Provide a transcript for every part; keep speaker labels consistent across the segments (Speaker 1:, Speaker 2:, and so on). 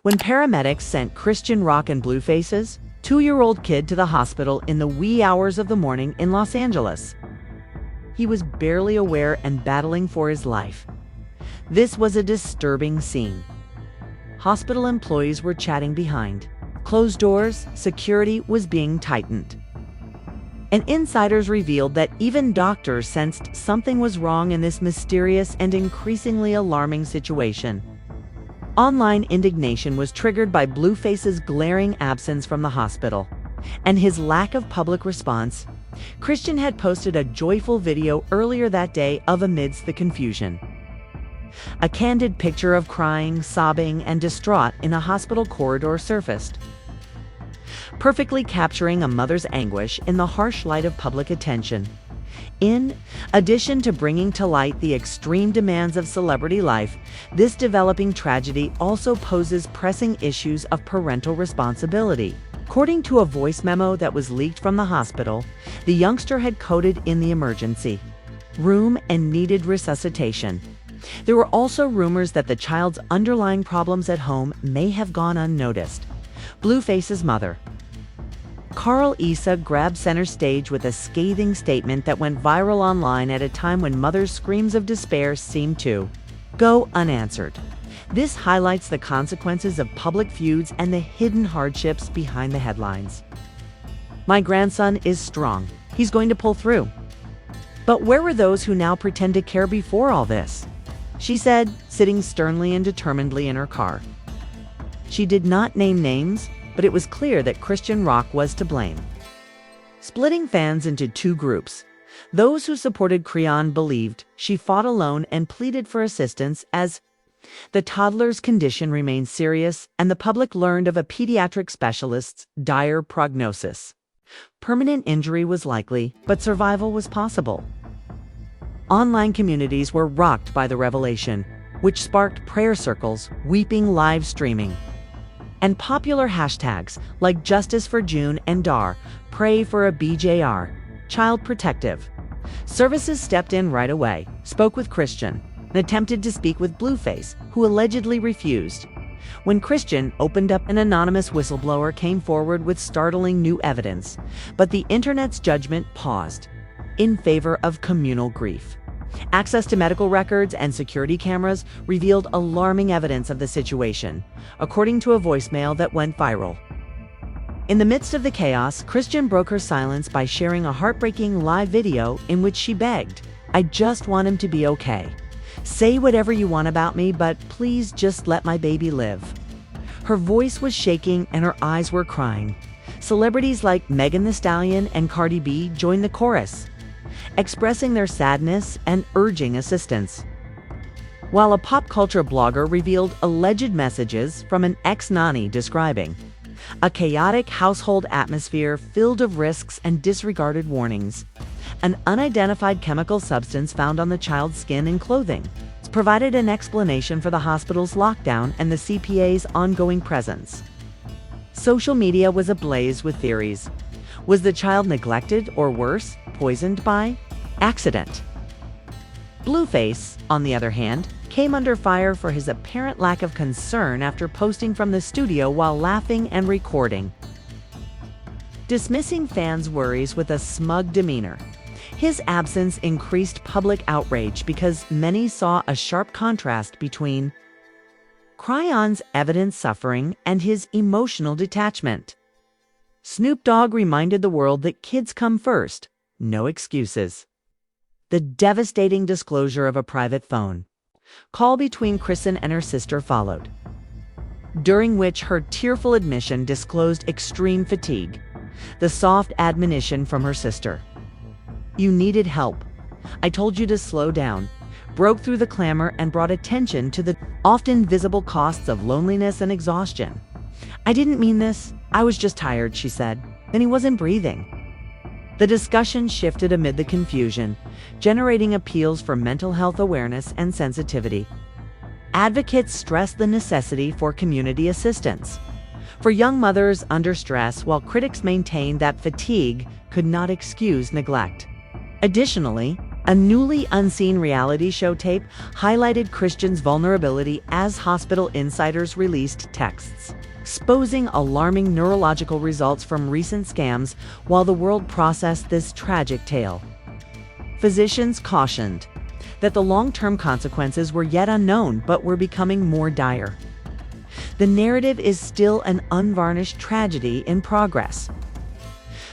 Speaker 1: when paramedics sent Chrisean Rock and Blueface's 2-year-old kid to the hospital in the wee hours of the morning in Los Angeles. He was barely aware and battling for his life. This was a disturbing scene. Hospital employees were chatting behind closed doors. Security was being tightened. And insiders revealed that even doctors sensed something was wrong in this mysterious and increasingly alarming situation. Online indignation was triggered by Blueface's glaring absence from the hospital and his lack of public response. Chrisean had posted a joyful video earlier that day of amidst the confusion. A candid picture of crying, sobbing, and distraught in a hospital corridor surfaced, perfectly capturing a mother's anguish in the harsh light of public attention. In addition to bringing to light the extreme demands of celebrity life, this developing tragedy also poses pressing issues of parental responsibility. According to a voice memo that was leaked from the hospital, the youngster had coded in the emergency room and needed resuscitation. There were also rumors that the child's underlying problems at home may have gone unnoticed. Blueface's mother, Carl Issa, grabbed center stage with a scathing statement that went viral online at a time when mothers' screams of despair seemed to go unanswered. This highlights the consequences of public feuds and the hidden hardships behind the headlines. "My grandson is strong. He's going to pull through." But where were those who now pretend to care before all this? She said, sitting sternly and determinedly in her car. She did not name names, but it was clear that Chrisean Rock was to blame, splitting fans into two groups. Those who supported Chrisean believed she fought alone and pleaded for assistance as the toddler's condition remained serious and the public learned of a pediatric specialist's dire prognosis. Permanent injury was likely, but survival was possible. Online communities were rocked by the revelation, which sparked prayer circles, weeping live streaming, and popular hashtags like Justice for June and Dar, Pray for a BJR, Child Protective. Services stepped in right away, spoke with Chrisean, and attempted to speak with Blueface, who allegedly refused. When Chrisean opened up, an anonymous whistleblower came forward with startling new evidence, but the internet's judgment paused in favor of communal grief. Access to medical records and security cameras revealed alarming evidence of the situation, according to a voicemail that went viral. In the midst of the chaos, Chrisean broke her silence by sharing a heartbreaking live video in which she begged, "I just want him to be okay. Say whatever you want about me, but please just let my baby live." Her voice was shaking and her eyes were crying. Celebrities like Megan Thee Stallion and Cardi B joined the chorus, expressing their sadness and urging assistance. While a pop culture blogger revealed alleged messages from an ex-nanny describing a chaotic household atmosphere filled of risks and disregarded warnings. An unidentified chemical substance found on the child's skin and clothing provided an explanation for the hospital's lockdown and the CPA's ongoing presence. Social media was ablaze with theories. Was the child neglected or worse, poisoned by accident? Blueface, on the other hand, came under fire for his apparent lack of concern after posting from the studio while laughing and recording, dismissing fans' worries with a smug demeanor. His absence increased public outrage because many saw a sharp contrast between Chrisean's evident suffering and his emotional detachment. Snoop Dogg reminded the world that kids come first, no excuses. The devastating disclosure of a private phone call between Chrisean and her sister followed, during which her tearful admission disclosed extreme fatigue. The soft admonition from her sister, "You needed help. I told you to slow down," broke through the clamor and brought attention to the often visible costs of loneliness and exhaustion. "I didn't mean this. I was just tired," she said. Then he wasn't breathing. The discussion shifted amid the confusion, generating appeals for mental health awareness and sensitivity. Advocates stressed the necessity for community assistance for young mothers under stress, while critics maintained that fatigue could not excuse neglect. Additionally, A newly unseen reality show tape highlighted Christian's vulnerability as hospital insiders released texts, exposing alarming neurological results from recent scams while the world processed this tragic tale. Physicians cautioned that the long-term consequences were yet unknown but were becoming more dire. The narrative is still an unvarnished tragedy in progress,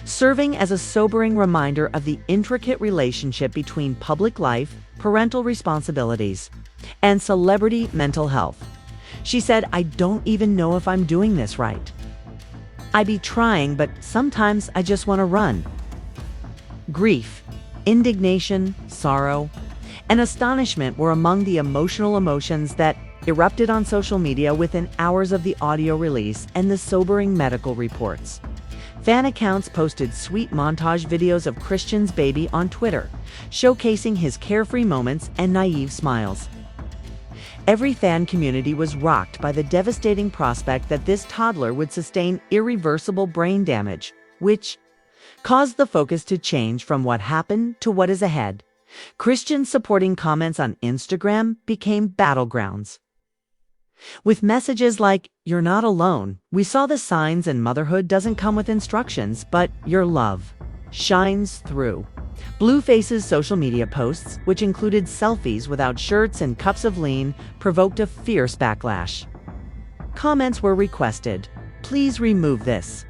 Speaker 1: serving as a sobering reminder of the intricate relationship between public life, parental responsibilities, and celebrity mental health. She said, "I don't even know if I'm doing this right. I be trying, but sometimes I just want to run." Grief, indignation, sorrow, and astonishment were among the emotional emotions that erupted on social media within hours of the audio release and the sobering medical reports. Fan accounts posted sweet montage videos of Christian's baby on Twitter, showcasing his carefree moments and naive smiles. Every fan community was rocked by the devastating prospect that this toddler would sustain irreversible brain damage, which caused the focus to change from what happened to what is ahead. Christian's supporting comments on Instagram became battlegrounds, with messages like, "You're not alone. We saw the signs and motherhood doesn't come with instructions, but your love shines through." Blueface's social media posts, which included selfies without shirts and cups of lean, provoked a fierce backlash. Comments were requested, "Please remove this.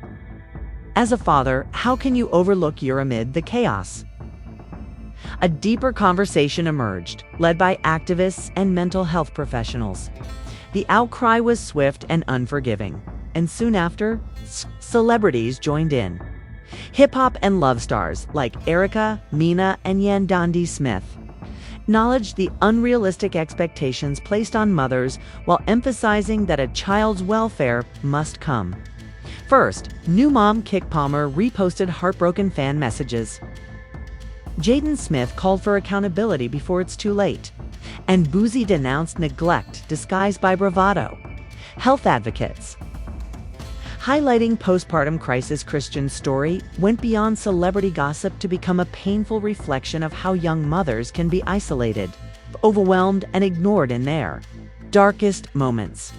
Speaker 1: As a father, how can you overlook your amid the chaos?" A deeper conversation emerged, led by activists and mental health professionals. The outcry was swift and unforgiving, and soon after, celebrities joined in. Hip-hop and love stars like Erica, Mina, and Yandandi Smith acknowledged the unrealistic expectations placed on mothers while emphasizing that a child's welfare must come first. New mom Kick Palmer reposted heartbroken fan messages. Jaden Smith called for accountability before it's too late, and Boozy denounced neglect disguised by bravado. Health advocates, highlighting postpartum crisis, Christian's story went beyond celebrity gossip to become a painful reflection of how young mothers can be isolated, overwhelmed, and ignored in their darkest moments.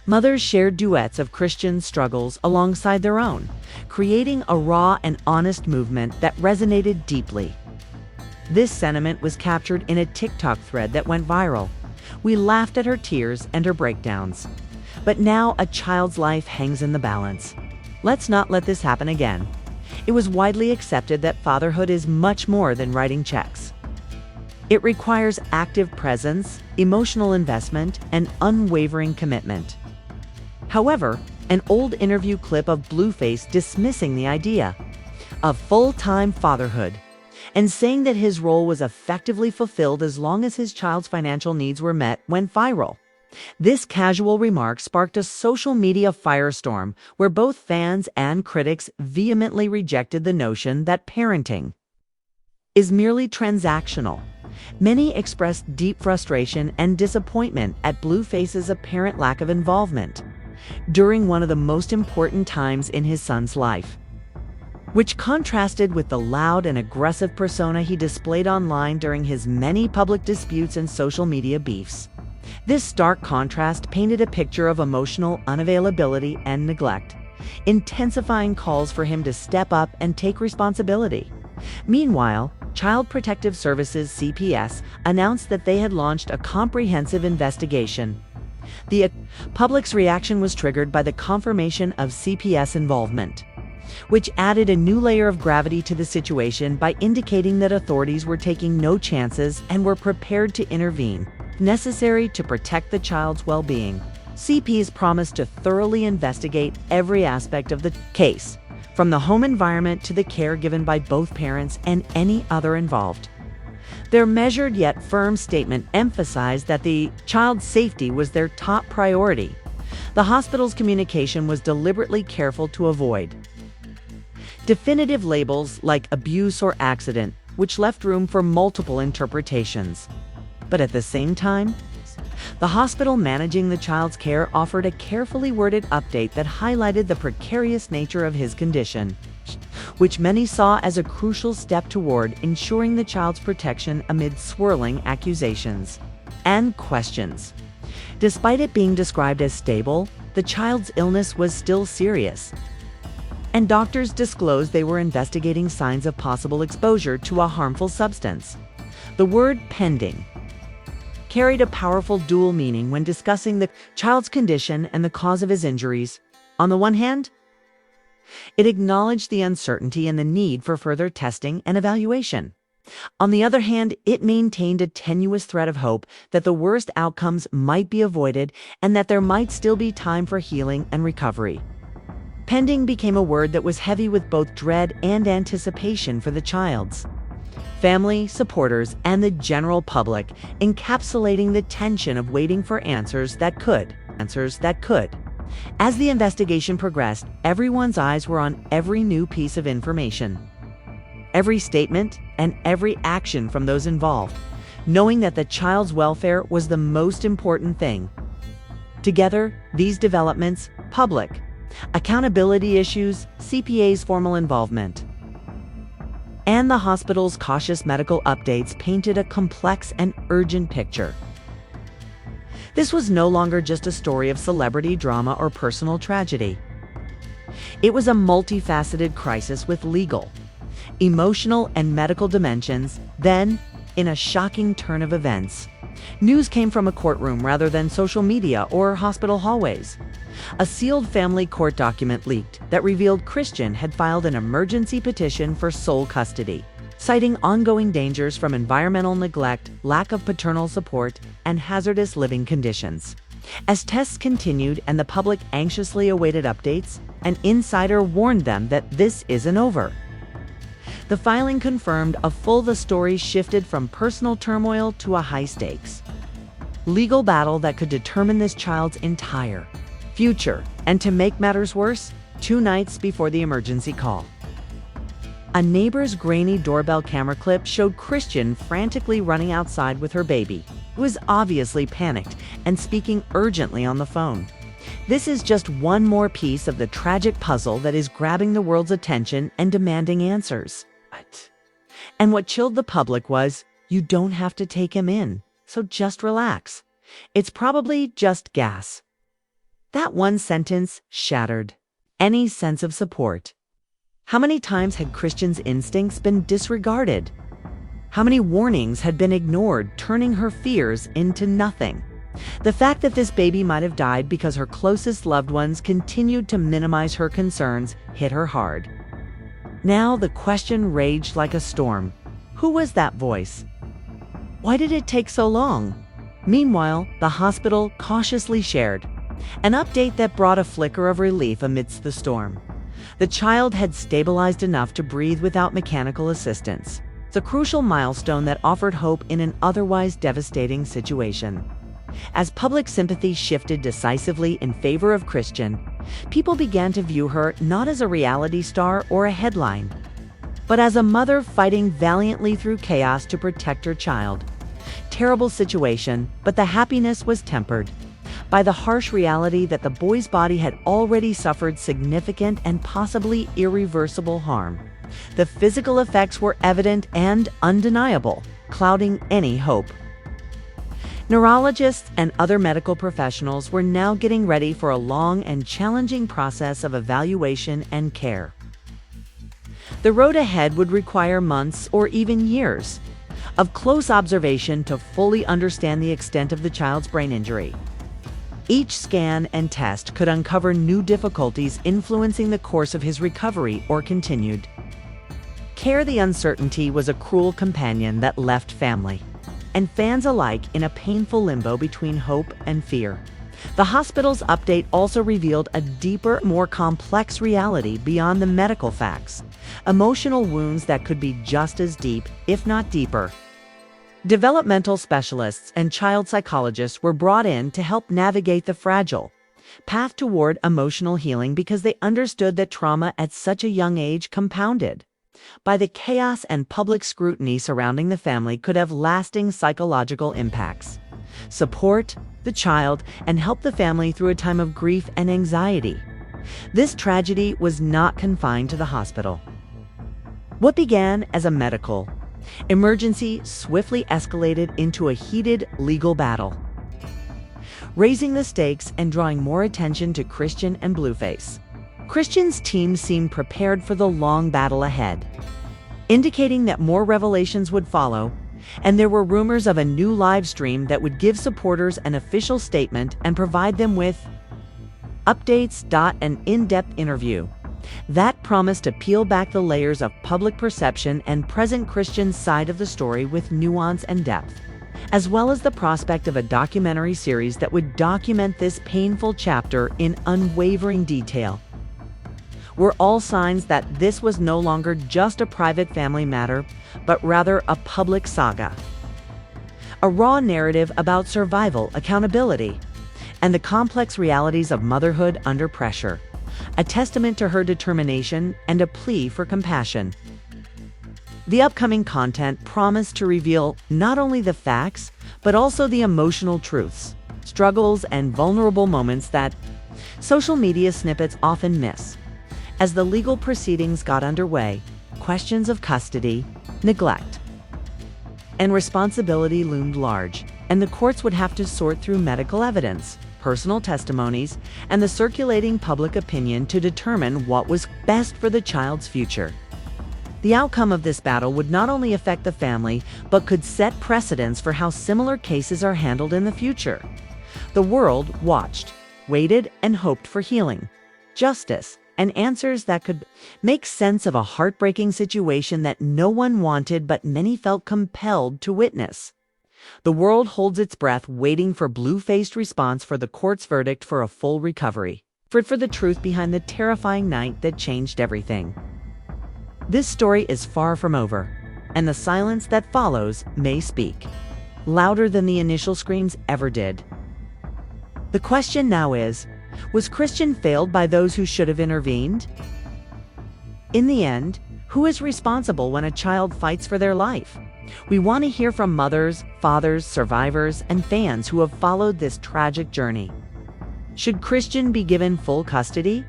Speaker 1: Mothers shared duets of Christian's struggles alongside their own, creating a raw and honest movement that resonated deeply. This sentiment was captured in a TikTok thread that went viral. "We laughed at her tears and her breakdowns, but now a child's life hangs in the balance. Let's not let this happen again." It was widely accepted that fatherhood is much more than writing checks. It requires active presence, emotional investment, and unwavering commitment. However, an old interview clip of Blueface dismissing the idea of full-time fatherhood and saying that his role was effectively fulfilled as long as his child's financial needs were met went viral. This casual remark sparked a social media firestorm where both fans and critics vehemently rejected the notion that parenting is merely transactional. Many expressed deep frustration and disappointment at Blueface's apparent lack of involvement during one of the most important times in his son's life, which contrasted with the loud and aggressive persona he displayed online during his many public disputes and social media beefs. This stark contrast painted a picture of emotional unavailability and neglect, intensifying calls for him to step up and take responsibility. Meanwhile, Child Protective Services (CPS) announced that they had launched a comprehensive investigation. The public's reaction was triggered by the confirmation of CPS involvement, which added a new layer of gravity to the situation by indicating that authorities were taking no chances and were prepared to intervene necessary to protect the child's well-being. CPS promised to thoroughly investigate every aspect of the case, from the home environment to the care given by both parents and any other involved. Their measured yet firm statement emphasized that the child's safety was their top priority. The hospital's communication was deliberately careful to avoid definitive labels like abuse or accident, which left room for multiple interpretations. But at the same time, the hospital managing the child's care offered a carefully worded update that highlighted the precarious nature of his condition. which many saw as a crucial step toward ensuring the child's protection amid swirling accusations and questions. Despite it being described as stable, the child's illness was still serious, and doctors disclosed they were investigating signs of possible exposure to a harmful substance. The word pending carried a powerful dual meaning when discussing the child's condition and the cause of his injuries. On the one hand, it acknowledged the uncertainty and the need for further testing and evaluation. On the other hand, it maintained a tenuous thread of hope that the worst outcomes might be avoided and that there might still be time for healing and recovery. Pending became a word that was heavy with both dread and anticipation for the child's family, supporters, and the general public, encapsulating the tension of waiting for answers that could. As the investigation progressed, everyone's eyes were on every new piece of information, every statement, and every action from those involved, knowing that the child's welfare was the most important thing. Together, these developments, public accountability issues, CPA's formal involvement, and the hospital's cautious medical updates painted a complex and urgent picture. This was no longer just a story of celebrity drama or personal tragedy. It was a multifaceted crisis with legal, emotional, and medical dimensions. Then, in a shocking turn of events, news came from a courtroom rather than social media or hospital hallways. A sealed family court document leaked that revealed Chrisean had filed an emergency petition for sole custody, citing ongoing dangers from environmental neglect, lack of paternal support, and hazardous living conditions. As tests continued and the public anxiously awaited updates, an insider warned them that this isn't over. The filing confirmed the story shifted from personal turmoil to a high-stakes legal battle that could determine this child's entire future. And to make matters worse, 2 nights before the emergency call, a neighbor's grainy doorbell camera clip showed Chrisean frantically running outside with her baby, who was obviously panicked and speaking urgently on the phone. This is just one more piece of the tragic puzzle that is grabbing the world's attention and demanding answers. And what chilled the public was, you don't have to take him in, so just relax. It's probably just gas. That one sentence shattered any sense of support. How many times had Chrisean's instincts been disregarded? How many warnings had been ignored, turning her fears into nothing? The fact that this baby might have died because her closest loved ones continued to minimize her concerns hit her hard. Now the question raged like a storm. Who was that voice? Why did it take so long? Meanwhile, the hospital cautiously shared an update that brought a flicker of relief amidst the storm. The child had stabilized enough to breathe without mechanical assistance. It's a crucial milestone that offered hope in an otherwise devastating situation. As public sympathy shifted decisively in favor of Chrisean, people began to view her not as a reality star or a headline, but as a mother fighting valiantly through chaos to protect her child. Terrible situation, but the happiness was tempered by the harsh reality that the boy's body had already suffered significant and possibly irreversible harm. The physical effects were evident and undeniable, clouding any hope. Neurologists and other medical professionals were now getting ready for a long and challenging process of evaluation and care. The road ahead would require months or even years of close observation to fully understand the extent of the child's brain injury. Each scan and test could uncover new difficulties influencing the course of his recovery or continued care. The uncertainty was a cruel companion that left family and fans alike in a painful limbo between hope and fear. The hospital's update also revealed a deeper, more complex reality beyond the medical facts, emotional wounds that could be just as deep, if not deeper. Developmental specialists and child psychologists were brought in to help navigate the fragile path toward emotional healing because they understood that trauma at such a young age, compounded by the chaos and public scrutiny surrounding the family, could have lasting psychological impacts. Support the child and help the family through a time of grief and anxiety. This tragedy was not confined to the hospital. What began as a medical emergency swiftly escalated into a heated legal battle, raising the stakes and drawing more attention to Chrisean and Blueface. Chrisean's team seemed prepared for the long battle ahead, indicating that more revelations would follow, and there were rumors of a new live stream that would give supporters an official statement and provide them with updates. An in-depth interview that promised to peel back the layers of public perception and present Chrisean's side of the story with nuance and depth, as well as the prospect of a documentary series that would document this painful chapter in unwavering detail, were all signs that this was no longer just a private family matter, but rather a public saga. A raw narrative about survival, accountability, and the complex realities of motherhood under pressure, a testament to her determination and a plea for compassion. The upcoming content promised to reveal not only the facts, but also the emotional truths, struggles, and vulnerable moments that social media snippets often miss. As the legal proceedings got underway, questions of custody, neglect, and responsibility loomed large, and the courts would have to sort through medical evidence, personal testimonies, and the circulating public opinion to determine what was best for the child's future. The outcome of this battle would not only affect the family, but could set precedents for how similar cases are handled in the future. The world watched, waited, and hoped for healing, justice, and answers that could make sense of a heartbreaking situation that no one wanted but many felt compelled to witness. The world holds its breath, waiting for blue-faced response for the court's verdict for a full recovery, for the truth behind the terrifying night that changed everything. This story is far from over, and the silence that follows may speak louder than the initial screams ever did. The question now is, was Chrisean failed by those who should have intervened? In the end, who is responsible when a child fights for their life? We want to hear from mothers, fathers, survivors, and fans who have followed this tragic journey. Should Chrisean be given full custody?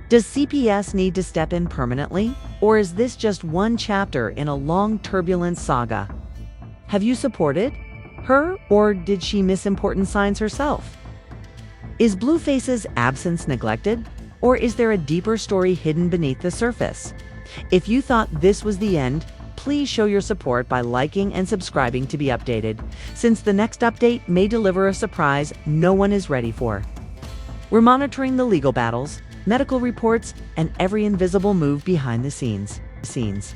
Speaker 1: Does CPS need to step in permanently? Or is this just one chapter in a long, turbulent saga? Have you supported her, or did she miss important signs herself? Is Blueface's absence neglected, or is there a deeper story hidden beneath the surface? If you thought this was the end, please show your support by liking and subscribing to be updated, since the next update may deliver a surprise no one is ready for. We're monitoring the legal battles, medical reports, and every invisible move behind the scenes.